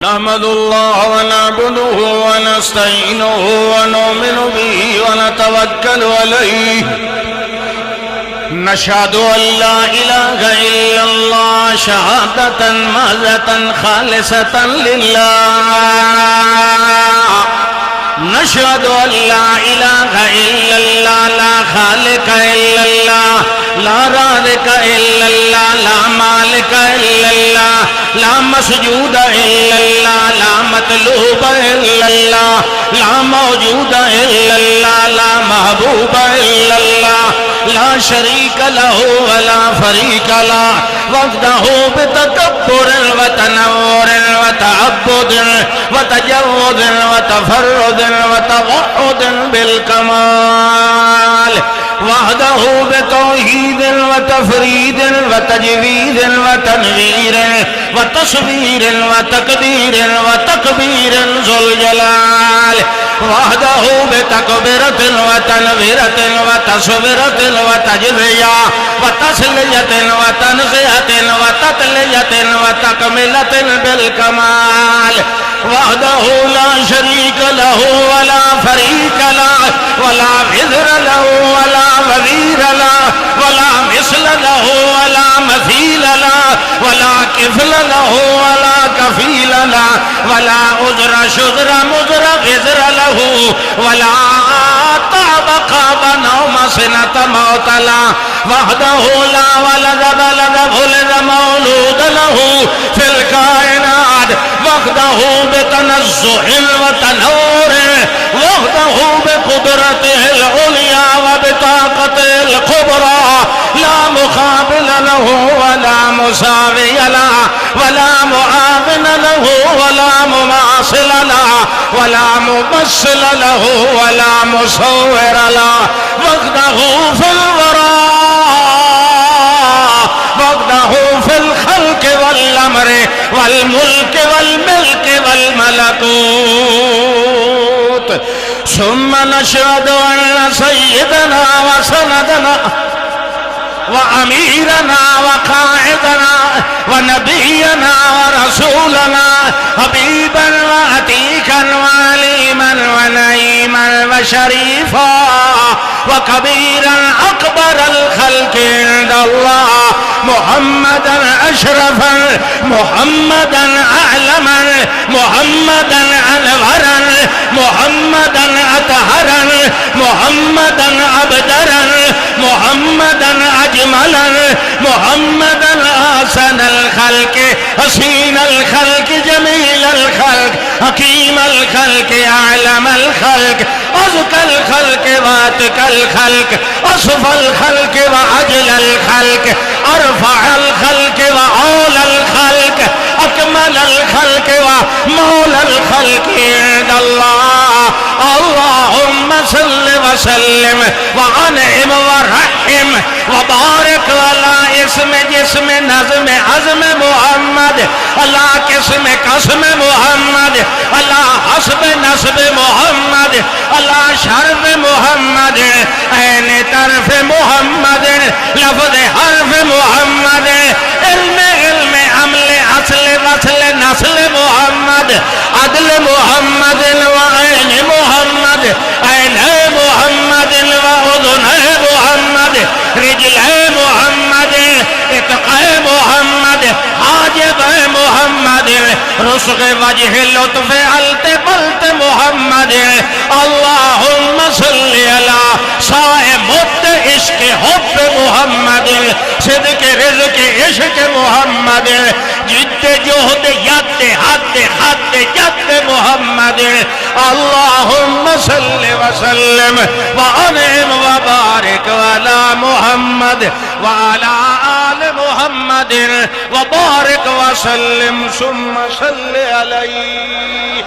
نحمد الله ونعبده ونستعينه ونؤمن به ونتوكل عليه نشهد أن لا إله إلا الله شهادة مهزة خالصة لله نشهد أن لا إله إلا الله لا خالق إلا الله لا رازق إلا الله لا مالك إلا الله لا مسجود إلا الله لا مطلوب إلا الله لا موجود إلا الله لا محبوب إلا الله لا شريك له ولا فريق له وحده بتكبر وتنور وتعبد وتجود وتفرد وتوحد بالكمال وحده بتوحيد وتفريد وتجويد وتنوير وتصوير وتقدير وتكبير ذو الجلال وحده بتكبيرة وتنويرة وتصويرة وتجزية وتسلية وتنزية وتتلية وتكملة بالكمال وحده لا شريك له ولا فريق له ولا وزر له ولا وزير له ولا مثل له ولا مثيل له ولا كفل له ولا كفيل له ولا عذر شذر مذر غزر له ولا تعب قاب نوم سنة موت له وحده لا ولد بلد ولد مولود له في الكائنات وحده بتنزه وتنور وحده بقدرته العليا وبطاقته الكبرى لا مقابل له ولا مساوي له ولا معاون له ولا مماثل له ولا ممثل له ولا مصور له وحده في الوراء وحده في الخلق والأمر والملك والملك والملكوت ثم نشهد أن سيدنا وسندنا وأميرنا وقائدنا ونبينا ورسولنا حبيبا وعتيقا وعليما ونعيما وشريفا وكبيرا أكبر الخلق عند الله محمدا أشرفا محمدا أعلما محمدا أنورا محمدا أطهرا محمدا أبدرا محمدا أجملا محمدا أحسن الخلق حسين الخلق جميل الخلق حكيم الخلق أعلم الخلق أزكى الخلق واتقى الخلق أصفى الخلق وعجل الخلق أرفع الخلق وأولى الخلق أكمل الخلق ومولى الخلق عند الله اللهم صل وسلم وأنعم ورحم وبارك على اسم جسم نظم عزم محمد على قسم قسم محمد على حسب نسب محمد على شرف محمد عین طرف محمد لفظ حرف محمد علم عمل اصل وصل نسل محمد عدل محمد وعین محمد عین محمد وأذن محمد رجل محمد اتقى محمد حاجب محمد رسغ وجه لطف التقلت محمد اللهم صل على صاحب عشق حب محمد صدق رزق عشق محمد جد جهد ید حد حد جد محمد اللهم صل وسلم وانعم وبارك على محمد وعلى آل محمد وبارك وسلم ثم صل عليه